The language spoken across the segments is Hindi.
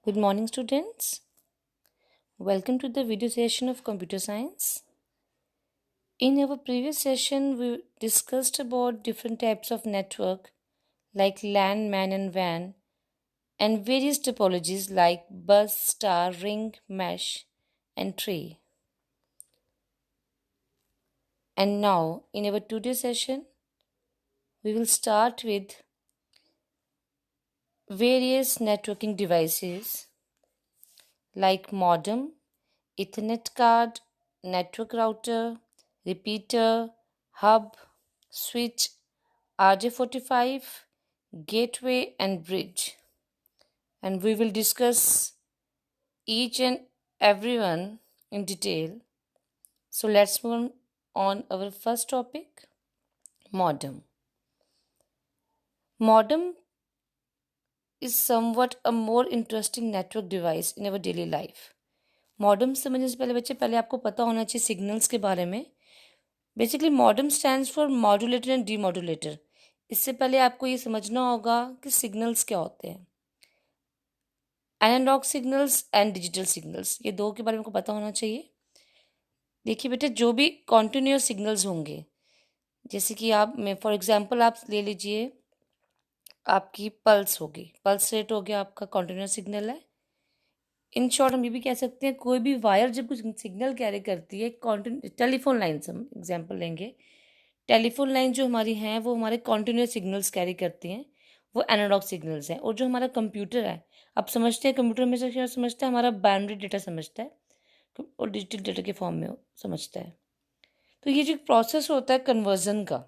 Good morning, students. Welcome to the video session of computer science. In our previous session, we discussed about different types of network like LAN, MAN, and WAN, and various topologies like bus, star, ring, mesh, and tree. And now, in our today's session, we will start with various networking devices like modem, Ethernet card, network router, repeater, hub, switch, RJ45, gateway, and bridge. And we will discuss each and every one in detail. So let's move on our first topic, modem. Modem is somewhat a more interesting network device in our daily life. Modem समझने से पहले बच्चे आपको पता होना चाहिए सिग्नल्स के बारे में. Basically modem stands for modulator and demodulator. इससे पहले आपको ये समझना होगा कि सिग्नल्स क्या होते हैं. Analogue signals and digital signals, ये दो के बारे में आपको पता होना चाहिए. देखिए बेटे, जो भी कॉन्टिन्यूस सिग्नल्स होंगे, जैसे कि आप में फॉर एग्जांपल आप ले लीजिए, आपकी पल्स होगी, पल्स रेट हो गया आपका कॉन्टिन्यूस सिग्नल है. इन शॉर्ट हम ये भी कह सकते हैं कोई भी वायर जब कुछ सिग्नल कैरी करती है, टेलीफोन लाइन से हम एग्जांपल लेंगे. टेलीफोन लाइन जो हमारी हैं वो हमारे कॉन्टिन्यूस सिग्नल्स कैरी करती हैं, वो एनालॉग सिग्नल्स हैं. और जो हमारा कंप्यूटर है, आप समझते हैं कंप्यूटर में से क्या समझता है, हमारा बाइनरी डेटा समझता है और डिजिटल डेटा के फॉर्म में समझता है. तो ये जो प्रोसेस होता है कन्वर्जन का,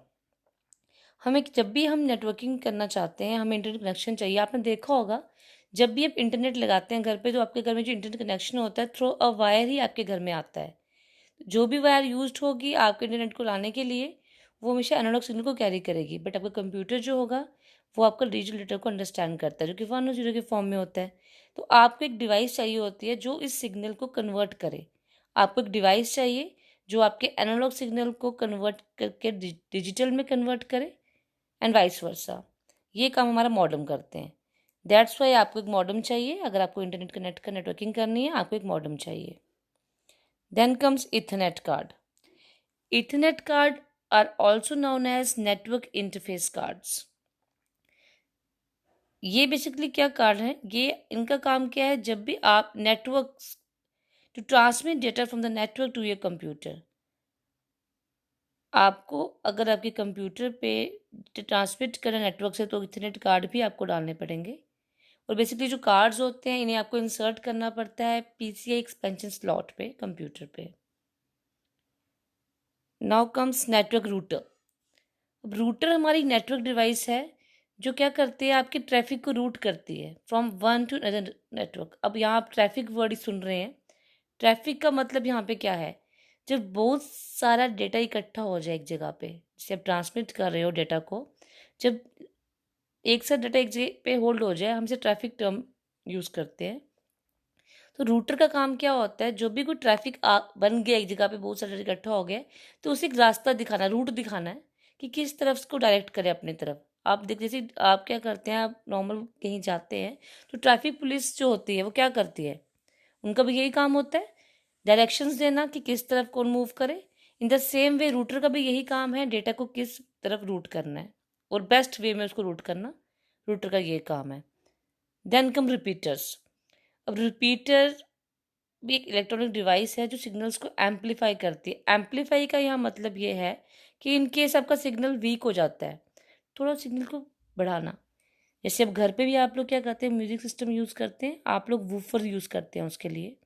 हमें जब भी हम नेटवर्किंग करना चाहते हैं, हमें इंटरनेट कनेक्शन चाहिए. आपने देखा होगा जब भी आप इंटरनेट लगाते हैं घर पे, तो आपके घर में जो इंटरनेट कनेक्शन होता है थ्रू अ वायर ही आपके घर में आता है. जो भी वायर यूज्ड होगी आपके इंटरनेट को लाने के लिए, वो हमेशा एनालॉग सिग्नल को कैरी करेगी. बट आपका कंप्यूटर जो होगा वो आपका डिजिटल डेटा को अंडरस्टैंड करता है, जो कि 1 और 0 के फॉर्म में होता है. तो आपको एक डिवाइस चाहिए होती है जो इस सिग्नल को कन्वर्ट करे. आपको एक डिवाइस चाहिए जो आपके एनालॉग सिग्नल को कन्वर्ट करके डिजिटल में कन्वर्ट करे एंड वाइस वर्सा. ये काम हमारा मॉडम करते हैं. दैट्स वाई आपको एक मॉडम चाहिए. अगर आपको इंटरनेट कनेक्ट कर नेटवर्किंग करनी है, आपको एक मॉडम चाहिए. Then comes ethernet card. Ethernet card are also known as network interface cards. ये बेसिकली क्या कार्ड है, ये इनका काम क्या है, जब भी आप network to transmit data from the network to your computer, आपको अगर आपके कंप्यूटर पे ट्रांसमिट करें नेटवर्क से, तो इथरनेट कार्ड भी आपको डालने पड़ेंगे. और बेसिकली जो कार्ड्स होते हैं इन्हें आपको इंसर्ट करना पड़ता है पीसीआई एक्सपेंशन स्लॉट पे कंप्यूटर पे. Now comes network router. अब रूटर हमारी नेटवर्क डिवाइस है जो क्या करती है, आपके ट्रैफिक को रूट करती है from one two other network. अब यहाँ आप ट्रैफिक वर्ड ही सुन रहे हैं. ट्रैफिक का मतलब यहाँ पे क्या है, जब बहुत सारा डेटा इकट्ठा हो जाए एक जगह पे, जैसे आप ट्रांसमिट कर रहे हो डेटा को, जब एक साथ डेटा एक जगह पे होल्ड हो जाए, हमसे ट्रैफिक टर्म यूज़ करते हैं. तो रूटर का काम क्या होता है, जो भी कोई ट्रैफिक बन गया एक जगह पे, बहुत सारा इकट्ठा हो गया, तो उसे एक रास्ता दिखाना, रूट दिखाना है कि किस तरफ उसको डायरेक्ट करे अपनी तरफ. आप देख, जैसे आप क्या करते हैं, आप नॉर्मल कहीं जाते हैं तो ट्रैफिक पुलिस जो होती है वो क्या करती है, उनका भी यही काम होता है डायरेक्शंस देना कि किस तरफ कौन मूव करे. In the same way router का भी यही काम है, डेटा को किस तरफ रूट करना है और बेस्ट वे में उसको रूट करना, रूटर का ये काम है. Then come repeaters. अब रिपीटर भी एक इलेक्ट्रॉनिक डिवाइस है जो सिग्नल्स को एम्पलीफाई करती है. एम्पलीफाई का यहाँ मतलब ये है कि इन केस आपका सिग्नल वीक हो जाता है, थोड़ा सिग्नल को बढ़ाना. जैसे अब घर पे भी आप लोग क्या करते हैं, म्यूजिक सिस्टम यूज़ करते हैं, आप लोग वूफर यूज़ करते हैं उसके लिए.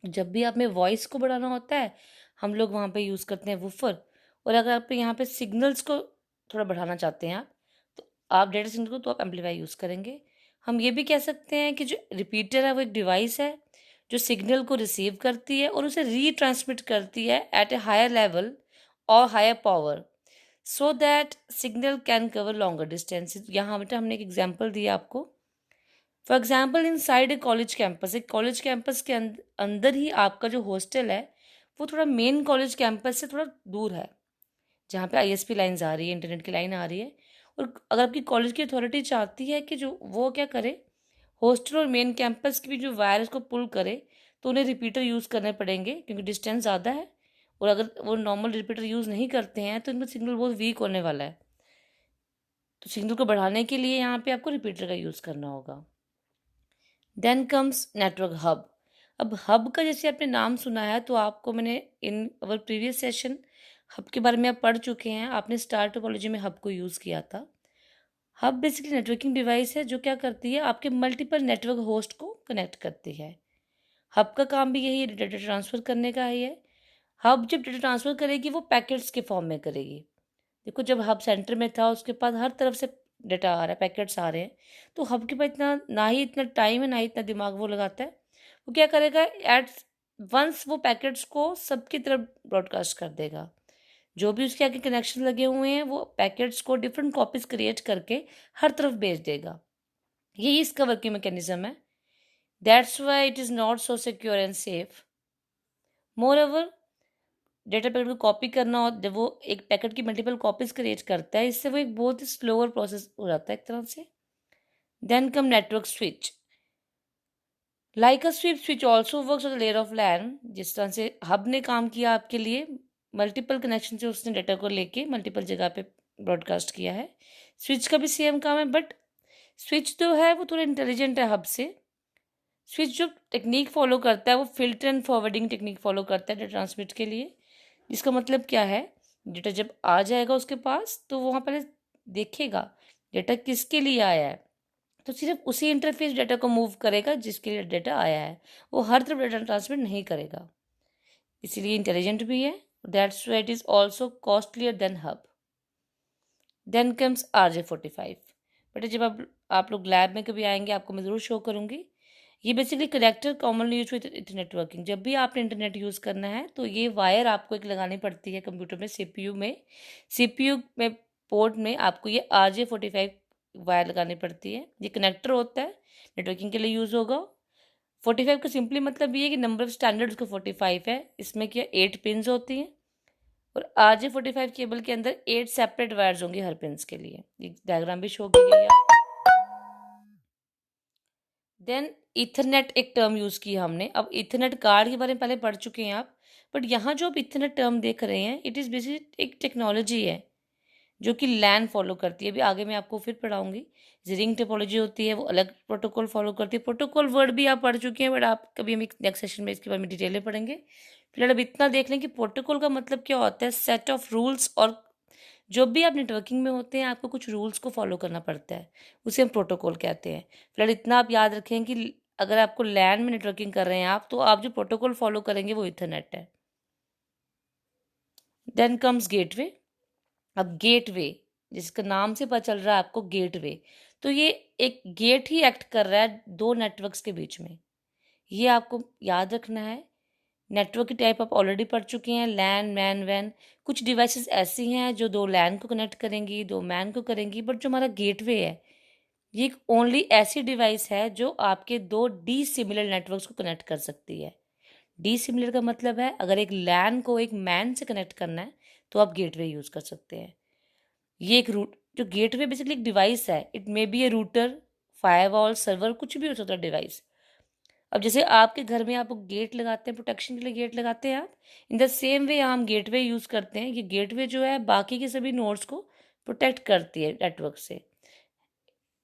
जब भी आप में वॉइस को बढ़ाना होता है, हम लोग वहाँ पे यूज़ करते हैं वूफर. और अगर आप यहाँ पे सिग्नल्स को थोड़ा बढ़ाना चाहते हैं आप, तो आप डेटा सिग्नल को तो आप एम्पलीफाई यूज़ करेंगे. हम ये भी कह सकते हैं कि जो रिपीटर है वो एक डिवाइस है जो सिग्नल को रिसीव करती है और उसे रीट्रांसमिट करती है एट ए हायर लेवल और higher power, so that signal can cover longer distances. यहाँ बेटा हमने एक एग्जांपल दिया आपको. For example inside a college campus, एक कॉलेज कैंपस के अंदर ही आपका जो हॉस्टल है वो थोड़ा मेन कॉलेज कैंपस से थोड़ा दूर है, जहाँ पे आईएसपी लाइन्स आ रही है, इंटरनेट की लाइन आ रही है. और अगर आपकी कॉलेज की अथॉरिटी चाहती है कि जो वो क्या करे, हॉस्टल और मेन कैंपस के भी जो वायर उसको पुल करे तो उन्हें रिपीटर यूज़ करने पड़ेंगे क्योंकि डिस्टेंस ज़्यादा है, और अगर वो नॉर्मल रिपीटर यूज़ नहीं करते हैं तो इनमें सिग्नल बहुत वीक होने वाला है। तो सिग्नल को बढ़ाने के लिए यहाँ पे आपको रिपीटर का यूज़ करना होगा। Then comes network hub. अब हब का जैसे आपने नाम सुना है तो आपको मैंने in our previous session hub के बारे में आप पढ़ चुके हैं, आपने स्टार टोपोलॉजी में हब को यूज़ किया था। हब बेसिकली नेटवर्किंग डिवाइस है जो क्या करती है, आपके मल्टीपल नेटवर्क होस्ट को कनेक्ट करती है। हब का काम भी यही है, डेटा ट्रांसफ़र करने का ही है। हब जब डेटा ट्रांसफ़र करेगी वो पैकेट्स के फॉर्म में करेगी। देखो जब हब सेंटर में था उसके पास हर तरफ से डेटा आ रहा है, पैकेट्स आ रहे हैं, तो हब के पास इतना ना ही इतना टाइम है ना ही इतना दिमाग वो लगाता है। वो क्या करेगा, एट वंस वो पैकेट्स को सबकी तरफ ब्रॉडकास्ट कर देगा। जो भी उसके आगे कनेक्शन लगे हुए हैं वो पैकेट्स को डिफरेंट कॉपीज क्रिएट करके हर तरफ भेज देगा। यही इसका वर्किंग मैकेनिज्म है। That's why it is not so secure and safe. More over data packet को कॉपी करना, और जब वो एक पैकेट की मल्टीपल कॉपीज क्रिएट करता है, इससे वो एक बहुत ही स्लोअर प्रोसेस हो जाता है एक तरह से। Then come network switch. Like a switch also works on the layer of LAN. जिस तरह से हब ने काम किया आपके लिए, मल्टीपल कनेक्शन से उसने डेटा को लेके मल्टीपल जगह पे ब्रॉडकास्ट किया है, स्विच का भी सेम काम है। बट स्विच जो है वो थोड़ा इंटेलिजेंट है हब से। स्विच जो टेक्निक फॉलो करता है वो filter and forwarding technique follow करता है डेटा ट्रांसमिट के लिए। इसका मतलब क्या है, डेटा जब आ जाएगा उसके पास तो वहाँ पहले देखेगा डेटा किसके लिए आया है, तो सिर्फ उसी इंटरफेस डेटा को मूव करेगा जिसके लिए डेटा आया है, वो हर तरफ डेटा ट्रांसमिट नहीं करेगा। इसीलिए इंटेलिजेंट भी है। That's why it is also costlier than hub. Then comes RJ45। But जब आप लोग लैब में कभी आएंगे आपको मैं ज़रूर शो करूँगी। ये basically connector commonly use with networking. जब भी आपने इंटरनेट यूज़ करना है तो ये वायर आपको एक लगानी पड़ती है कंप्यूटर में, सीपीयू में पोर्ट में आपको ये RJ45 वायर लगानी पड़ती है। ये कनेक्टर होता है, नेटवर्किंग के लिए यूज़ होगा। 45 का सिंपली मतलब ये है कि नंबर ऑफ स्टैंडर्ड उसका 45 है। इसमें क्या 8 पिन्स होती हैं, और RJ45 केबल के अंदर 8 सेपरेट वायर्स होंगे हर पिन्स के लिए। ये डायग्राम भी शो की गई है। देन इथरनेट एक टर्म यूज़ की हमने। अब इथरनेट कार्ड के बारे में पहले पढ़ चुके हैं आप, बट यहाँ जो आप इथरनेट टर्म देख रहे हैं इट इज़ बेसिकली एक टेक्नोलॉजी है जो कि लैन फॉलो करती है। अभी आगे मैं आपको फिर पढ़ाऊंगी। रिंग टोपोलॉजी होती है वो अलग प्रोटोकॉल फॉलो करती है। प्रोटोकॉल वर्ड भी आप पढ़ चुके हैं, बट आप कभी हम नेक्स्ट सेशन में इसके बारे में डिटेल में पढ़ेंगे। फिलहाल अब इतना देख लें कि प्रोटोकॉल का मतलब क्या होता है, सेट ऑफ रूल्स। और जो भी आप नेटवर्किंग में होते हैं आपको कुछ रूल्स को फॉलो करना पड़ता है, उसे हम प्रोटोकॉल कहते हैं। फिलहाल इतना आप याद रखें कि अगर आपको लैन में नेटवर्किंग कर रहे हैं आप, तो आप जो प्रोटोकॉल फॉलो करेंगे वो इथरनेट है। Then comes gateway. अब गेटवे जिसका नाम से पता चल रहा है आपको गेटवे, तो ये एक गेट ही एक्ट कर रहा है दो नेटवर्क्स के बीच में। ये आपको याद रखना है। नेटवर्क की टाइप आप ऑलरेडी पढ़ चुके हैं, लैन मैन वैन। कुछ डिवाइसेस ऐसी हैं जो दो लैन को कनेक्ट करेंगी, दो मैन को करेंगी, बट जो हमारा गेटवे है ये एक ओनली ऐसी डिवाइस है जो आपके दो डी सिमिलर नेटवर्क्स को कनेक्ट कर सकती है। डी सिमिलर का मतलब है अगर एक लैन को एक मैन से कनेक्ट करना है तो आप गेटवे यूज़ कर सकते हैं। ये एक रूट जो गेटवे बेसिकली एक डिवाइस है, it may be A router, firewall, server, कुछ भी हो सकता है डिवाइस। अब जैसे आपके घर में आप गेट लगाते हैं, प्रोटेक्शन के लिए गेट लगाते हैं आप, इन द सेम वे हम गेटवे यूज़ करते हैं। ये गेटवे जो है बाकी के सभी नोड्स को प्रोटेक्ट करती है नेटवर्क से।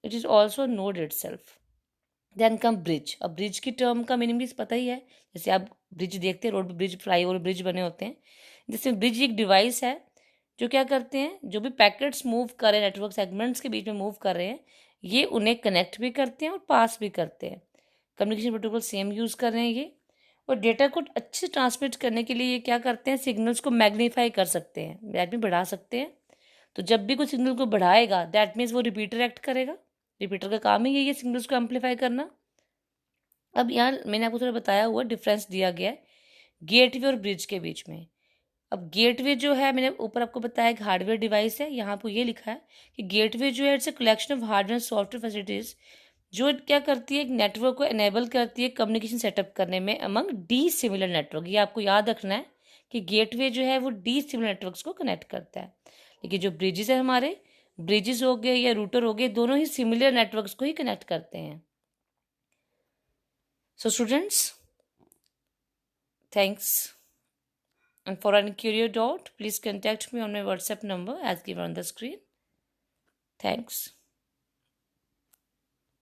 It is also node itself. Then come bridge. अब ब्रिज की टर्म का मीनिंग भी पता ही है। जैसे आप ब्रिज देखते हैं, रोड पर ब्रिज, फ्लाईओवर ब्रिज बने होते हैं। जैसे ब्रिज एक डिवाइस है जो क्या करते हैं, जो भी पैकेट्स मूव कर रहे हैं नेटवर्क सेगमेंट्स के बीच में मूव कर रहे हैं, ये उन्हें कनेक्ट भी करते हैं और पास भी करते हैं। कम्युनिकेशन प्रोटोकॉल सेम यूज़ कर रहे हैं ये। और डेटा को अच्छे से ट्रांसमिट करने के लिए ये क्या करते हैं, सिग्नल्स को मैग्नीफाई कर सकते हैं, दैट मीन बढ़ा सकते हैं। तो जब भी कोई सिग्नल को बढ़ाएगा दैट मीन्स वो रिपीटर एक्ट करेगा। रिपीटर का काम ही यही है सिग्नल्स को एम्पलीफाई करना। अब यहाँ मैंने आपको थोड़ा बताया हुआ डिफरेंस दिया गया है गेटवे और ब्रिज के बीच में। अब गेटवे जो है मैंने ऊपर आपको बताया एक हार्डवेयर डिवाइस है। यहाँ पर ये लिखा है कि गेटवे जो है it's a collection of hardware software facilities जो क्या करती है, एक नेटवर्क को एनेबल करती है कम्युनिकेशन सेटअप करने में अमंग डी सिमिलर नेटवर्क। ये आपको याद रखना है कि गेटवे जो है वो डी सिमिलर नेटवर्क्स को कनेक्ट करता है। लेकिन जो ब्रिजेस है हमारे, ब्रिजेस हो गए या रूटर हो गए, दोनों ही सिमिलर नेटवर्क्स को ही कनेक्ट करते हैं। So students, thanks. And for any curious doubt, please contact me on my WhatsApp number as given on the screen. Thanks.